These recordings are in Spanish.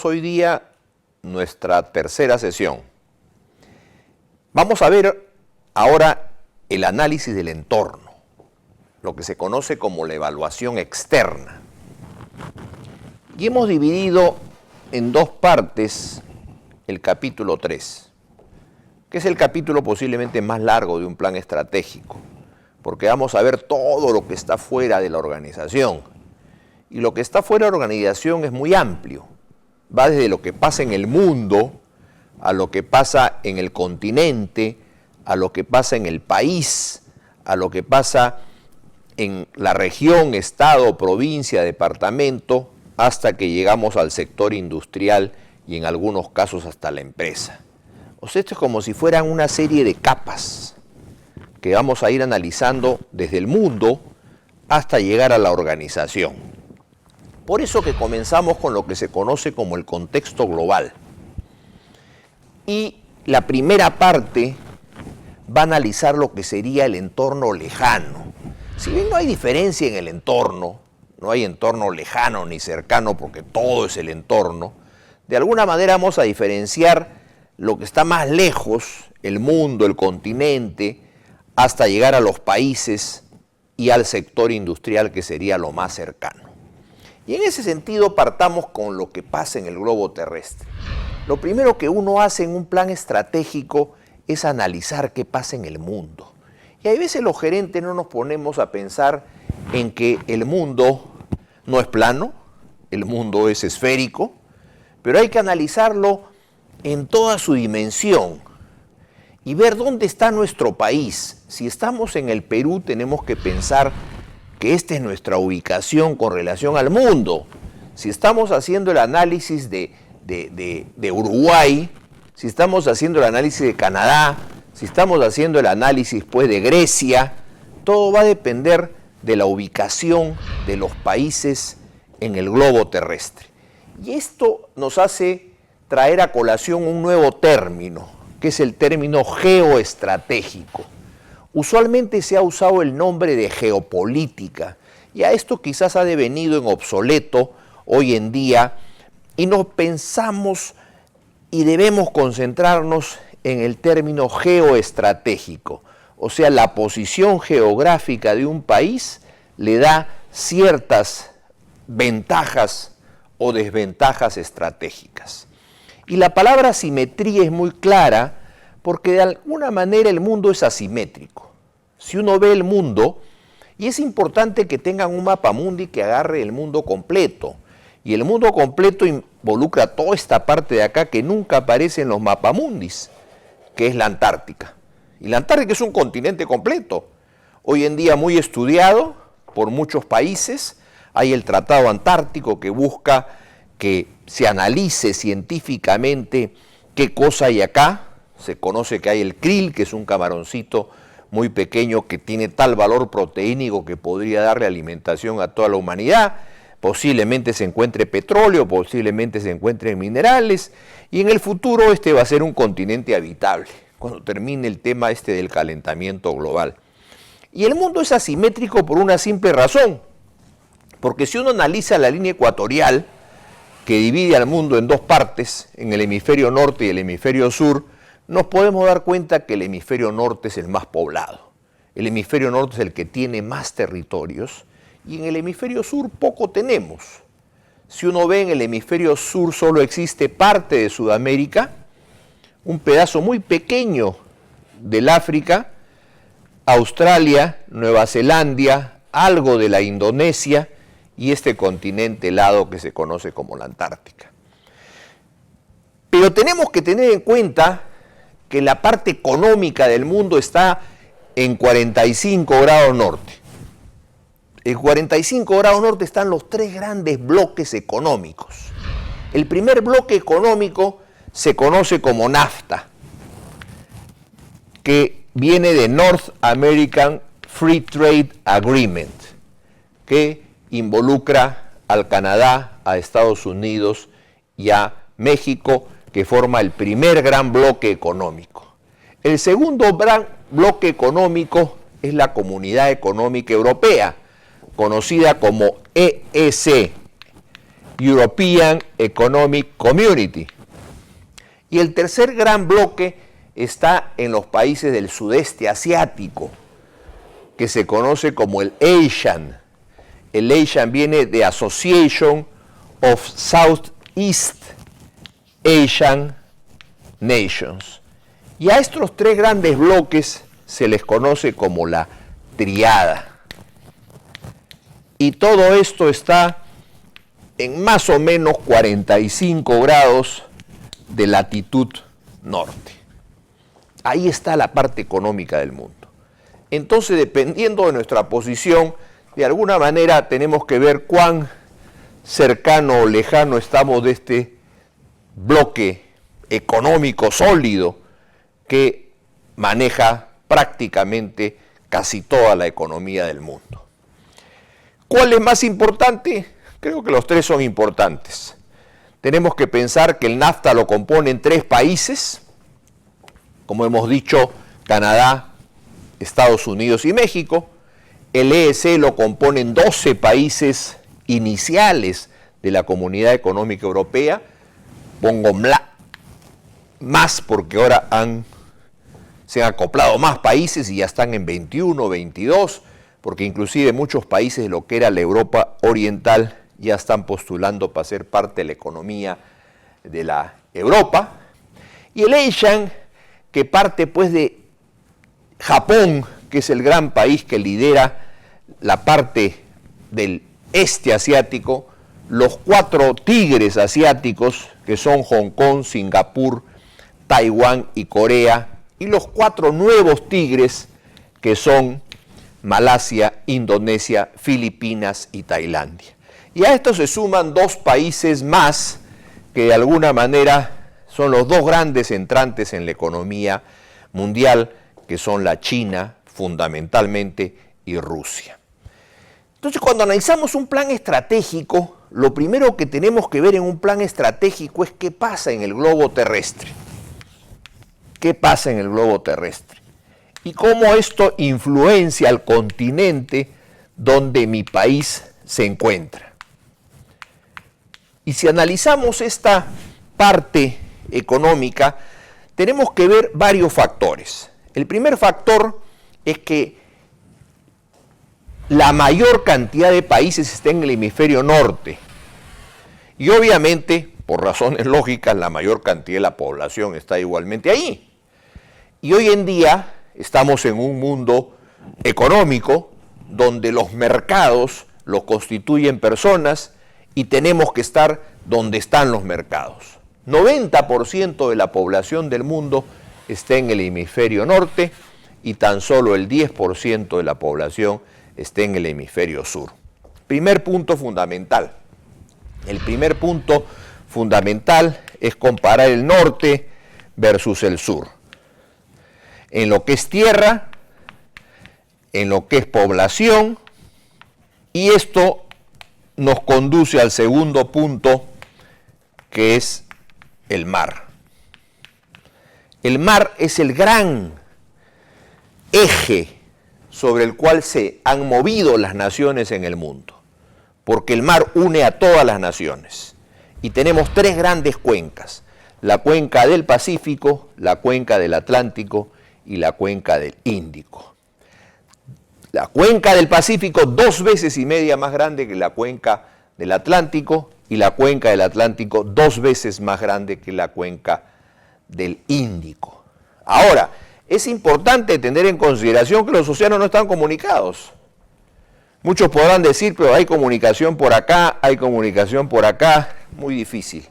Hoy día nuestra tercera sesión. Vamos a ver ahora el análisis del entorno, lo que se conoce como la evaluación externa. Y hemos dividido en dos partes el capítulo 3, que es el capítulo posiblemente más largo de un plan estratégico, porque vamos a ver todo lo que está fuera de la organización. Y lo que está fuera de la organización es muy amplio. Va desde lo que pasa en el mundo, a lo que pasa en el continente, a lo que pasa en el país, a lo que pasa en la región, estado, provincia, departamento, hasta que llegamos al sector industrial y en algunos casos hasta la empresa. O sea, esto es como si fueran una serie de capas que vamos a ir analizando desde el mundo hasta llegar a la organización. Por eso que comenzamos con lo que se conoce como el contexto global. Y la primera parte va a analizar lo que sería el entorno lejano. Si bien no hay diferencia en el entorno, no hay entorno lejano ni cercano porque todo es el entorno, de alguna manera vamos a diferenciar lo que está más lejos, el mundo, el continente, hasta llegar a los países y al sector industrial que sería lo más cercano. Y en ese sentido partamos con lo que pasa en el globo terrestre. Lo primero que uno hace en un plan estratégico es analizar qué pasa en el mundo. Y a veces los gerentes no nos ponemos a pensar en que el mundo no es plano, el mundo es esférico, pero hay que analizarlo en toda su dimensión y ver dónde está nuestro país. Si estamos en el Perú, tenemos que pensar que esta es nuestra ubicación con relación al mundo. Si estamos haciendo el análisis de Uruguay, si estamos haciendo el análisis de Canadá, si estamos haciendo el análisis pues de Grecia, todo va a depender de la ubicación de los países en el globo terrestre. Y esto nos hace traer a colación un nuevo término, que es el término geoestratégico. Usualmente se ha usado el nombre de geopolítica y a esto quizás ha devenido en obsoleto hoy en día y nos pensamos y debemos concentrarnos en el término geoestratégico, o sea, la posición geográfica de un país le da ciertas ventajas o desventajas estratégicas. Y la palabra simetría es muy clara porque de alguna manera el mundo es asimétrico. Si uno ve el mundo, y es importante que tengan un mapa mundi que agarre el mundo completo, y el mundo completo involucra toda esta parte de acá que nunca aparece en los mapamundis, que es la Antártica. Y la Antártica es un continente completo, hoy en día muy estudiado por muchos países. Hay el Tratado Antártico que busca que se analice científicamente qué cosa hay acá. Se conoce que hay el krill, que es un camaroncito muy pequeño que tiene tal valor proteínico que podría darle alimentación a toda la humanidad. Posiblemente se encuentre petróleo, posiblemente se encuentren minerales, y en el futuro este va a ser un continente habitable, cuando termine el tema del calentamiento global. Y el mundo es asimétrico por una simple razón, porque si uno analiza la línea ecuatorial, que divide al mundo en dos partes, en el hemisferio norte y el hemisferio sur, nos podemos dar cuenta que el hemisferio norte es el más poblado. El hemisferio norte es el que tiene más territorios y en el hemisferio sur poco tenemos. Si uno ve en el hemisferio sur solo existe parte de Sudamérica, un pedazo muy pequeño del África, Australia, Nueva Zelanda, algo de la Indonesia y este continente helado que se conoce como la Antártica. Pero tenemos que tener en cuenta que la parte económica del mundo está en 45 grados norte. En 45 grados norte están los tres grandes bloques económicos. El primer bloque económico se conoce como NAFTA, que viene de North American Free Trade Agreement, que involucra al Canadá, a Estados Unidos y a México, que forma el primer gran bloque económico. El segundo gran bloque económico es la Comunidad Económica Europea, conocida como EEC, European Economic Community. Y el tercer gran bloque está en los países del sudeste asiático, que se conoce como el ASEAN. El ASEAN viene de Association of Southeast Asian Nations. Y a estos tres grandes bloques se les conoce como la triada. Y todo esto está en más o menos 45 grados de latitud norte. Ahí está la parte económica del mundo. Entonces, dependiendo de nuestra posición, de alguna manera tenemos que ver cuán cercano o lejano estamos de este bloque económico sólido que maneja prácticamente casi toda la economía del mundo. ¿Cuál es más importante? Creo que los tres son importantes. Tenemos que pensar que el NAFTA lo componen 3 países, como hemos dicho, Canadá, Estados Unidos y México. El EEC lo componen 12 países iniciales de la Comunidad Económica Europea. Pongo más porque ahora se han acoplado más países y ya están en 21, 22, porque inclusive muchos países de lo que era la Europa Oriental ya están postulando para ser parte de la economía de la Europa. Y el ASEAN, que parte pues de Japón, que es el gran país que lidera la parte del este asiático, los 4 tigres asiáticos, que son Hong Kong, Singapur, Taiwán y Corea, y los 4 nuevos tigres, que son Malasia, Indonesia, Filipinas y Tailandia. Y a esto se suman 2 países más que de alguna manera son los 2 grandes entrantes en la economía mundial, que son la China fundamentalmente y Rusia. Entonces, cuando analizamos un plan estratégico, lo primero que tenemos que ver en un plan estratégico es qué pasa en el globo terrestre. ¿Qué pasa en el globo terrestre? Y cómo esto influencia al continente donde mi país se encuentra. Y si analizamos esta parte económica, tenemos que ver varios factores. El primer factor es que la mayor cantidad de países está en el hemisferio norte. Y obviamente, por razones lógicas, la mayor cantidad de la población está igualmente ahí. Y hoy en día estamos en un mundo económico donde los mercados los constituyen personas y tenemos que estar donde están los mercados. 90% de la población del mundo está en el hemisferio norte y tan solo el 10% de la población está en el hemisferio sur. Primer punto fundamental. El primer punto fundamental es comparar el norte versus el sur. En lo que es tierra, en lo que es población, y esto nos conduce al segundo punto, que es el mar. El mar es el gran eje sobre el cual se han movido las naciones en el mundo, porque el mar une a todas las naciones. Y tenemos 3 grandes cuencas: la cuenca del Pacífico, la cuenca del Atlántico y la cuenca del Índico. La cuenca del Pacífico 2 veces y media más grande que la cuenca del Atlántico, y la cuenca del Atlántico 2 veces más grande que la cuenca del Índico. Ahora, es importante tener en consideración que los océanos no están comunicados. Muchos podrán decir, pero hay comunicación por acá, hay comunicación por acá. Muy difícil.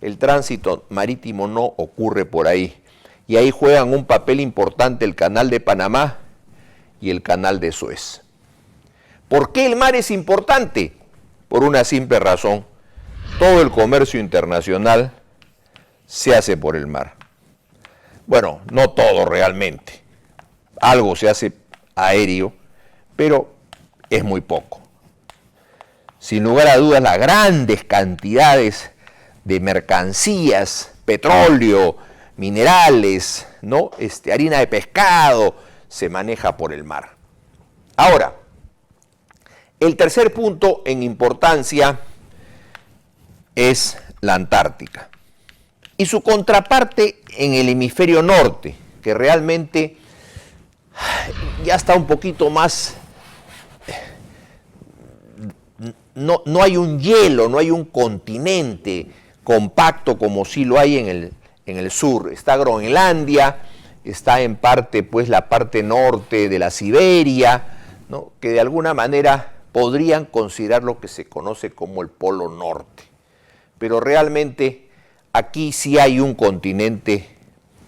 El tránsito marítimo no ocurre por ahí. Y ahí juegan un papel importante el Canal de Panamá y el Canal de Suez. ¿Por qué el mar es importante? Por una simple razón: todo el comercio internacional se hace por el mar. Bueno, no todo realmente. Algo se hace aéreo, pero es muy poco. Sin lugar a dudas, las grandes cantidades de mercancías, petróleo, minerales, ¿no? Harina de pescado, se maneja por el mar. Ahora, el tercer punto en importancia es la Antártica. Y su contraparte en el hemisferio norte, que realmente ya está un poquito más... No hay un hielo, no hay un continente compacto como sí lo hay en el sur. Está Groenlandia, está en parte pues la parte norte de la Siberia, ¿no?, que de alguna manera podrían considerar lo que se conoce como el Polo Norte. Pero realmente aquí sí hay un continente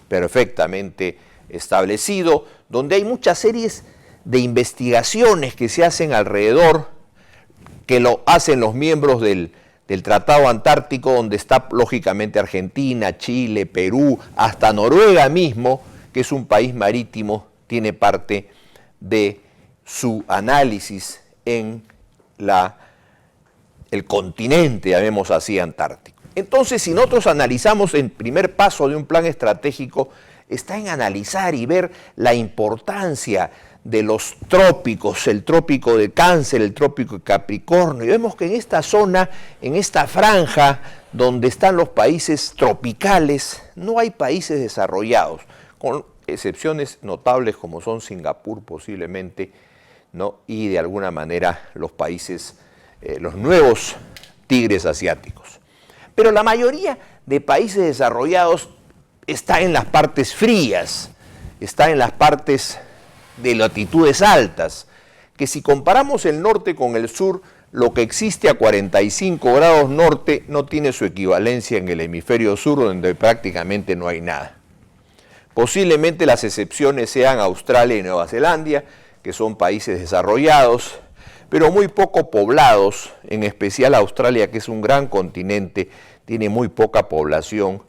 perfectamente establecido, donde hay muchas series de investigaciones que se hacen alrededor, que lo hacen los miembros del Tratado Antártico, donde está lógicamente Argentina, Chile, Perú, hasta Noruega mismo, que es un país marítimo, tiene parte de su análisis en el continente, llamemos así, antártico. Entonces, si nosotros analizamos el primer paso de un plan estratégico, está en analizar y ver la importancia de los trópicos, el trópico de Cáncer, el trópico de Capricornio. Y vemos que en esta zona, en esta franja donde están los países tropicales, no hay países desarrollados, con excepciones notables como son Singapur posiblemente, ¿no?, y de alguna manera los países, los nuevos tigres asiáticos. Pero la mayoría de países desarrollados está en las partes frías, está en las partes de latitudes altas, que si comparamos el norte con el sur, lo que existe a 45 grados norte no tiene su equivalencia en el hemisferio sur, donde prácticamente no hay nada. Posiblemente las excepciones sean Australia y Nueva Zelanda, que son países desarrollados, pero muy poco poblados, en especial Australia, que es un gran continente, tiene muy poca población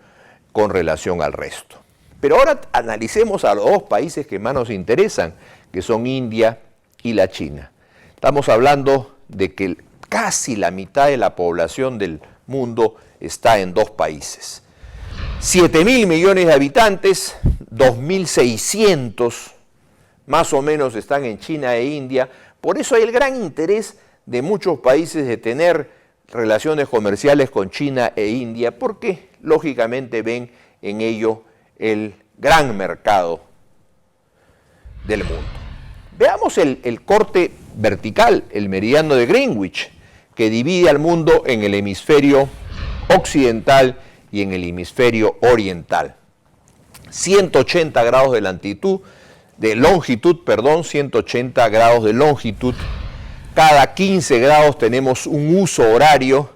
con relación al resto. Pero ahora analicemos a los dos países que más nos interesan, que son India y la China. Estamos hablando de que casi la mitad de la población del mundo está en dos países. 7.000 millones de habitantes, 2.600 más o menos están en China e India. Por eso hay el gran interés de muchos países de tener relaciones comerciales con China e India, porque lógicamente ven en ello el gran mercado del mundo. Veamos el corte vertical, el meridiano de Greenwich, que divide al mundo en el hemisferio occidental y en el hemisferio oriental. 180 grados de longitud, 180 grados de longitud. Cada 15 grados tenemos un uso horario,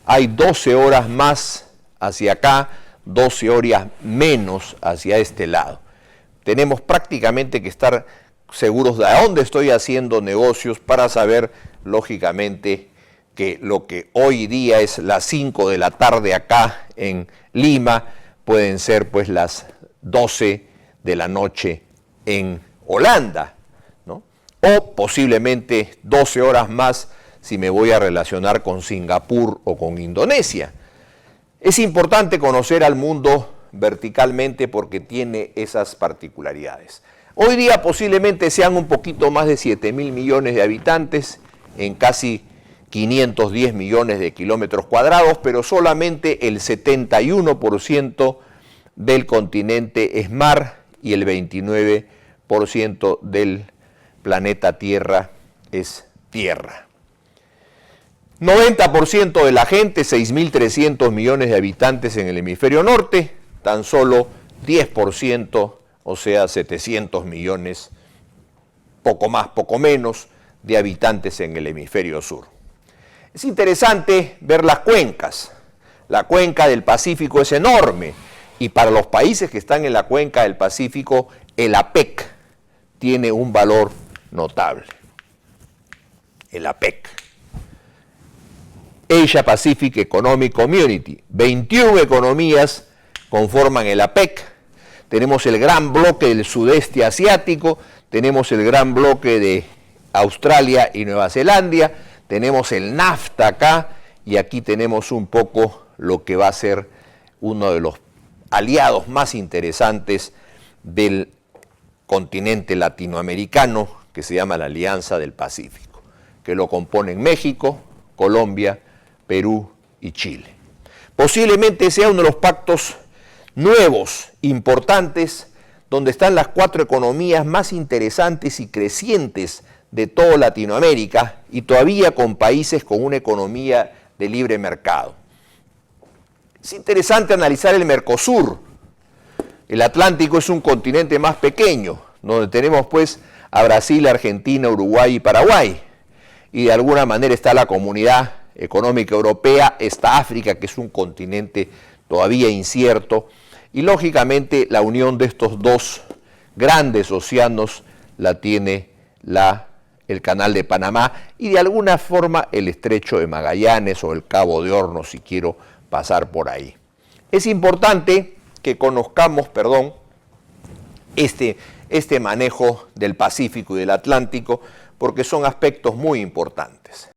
hay 12 horas más hacia acá, 12 horas menos hacia este lado. Tenemos prácticamente que estar seguros de a dónde estoy haciendo negocios para saber, lógicamente, que lo que hoy día es las 5 de la tarde acá en Lima, pueden ser pues las 12 de la noche en Holanda, ¿no? O posiblemente 12 horas más si me voy a relacionar con Singapur o con Indonesia. Es importante conocer al mundo verticalmente porque tiene esas particularidades. Hoy día posiblemente sean un poquito más de 7.000 millones de habitantes en casi 510 millones de kilómetros cuadrados, pero solamente el 71% del continente es mar y el 29% del planeta Tierra es tierra. 90% de la gente, 6.300 millones de habitantes en el hemisferio norte, tan solo 10%, o sea, 700 millones, poco más, poco menos, de habitantes en el hemisferio sur. Es interesante ver las cuencas. La cuenca del Pacífico es enorme y para los países que están en la cuenca del Pacífico, el APEC tiene un valor notable. El APEC. Asia Pacific Economic Community. 21 economías conforman el APEC. Tenemos el gran bloque del sudeste asiático, tenemos el gran bloque de Australia y Nueva Zelanda, tenemos el NAFTA acá y aquí tenemos un poco lo que va a ser uno de los aliados más interesantes del continente latinoamericano, que se llama la Alianza del Pacífico, que lo componen México, Colombia, Perú y Chile. Posiblemente sea uno de los pactos nuevos, importantes, donde están las 4 economías más interesantes y crecientes de toda Latinoamérica y todavía con países con una economía de libre mercado. Es interesante analizar el Mercosur. El Atlántico es un continente más pequeño, donde tenemos pues a Brasil, Argentina, Uruguay y Paraguay. Y de alguna manera está la Comunidad Económica Europea, está África, que es un continente todavía incierto, y lógicamente la unión de estos dos grandes océanos la tiene el Canal de Panamá y de alguna forma el Estrecho de Magallanes o el Cabo de Hornos, si quiero pasar por ahí. Es importante que conozcamos, este manejo del Pacífico y del Atlántico, porque son aspectos muy importantes.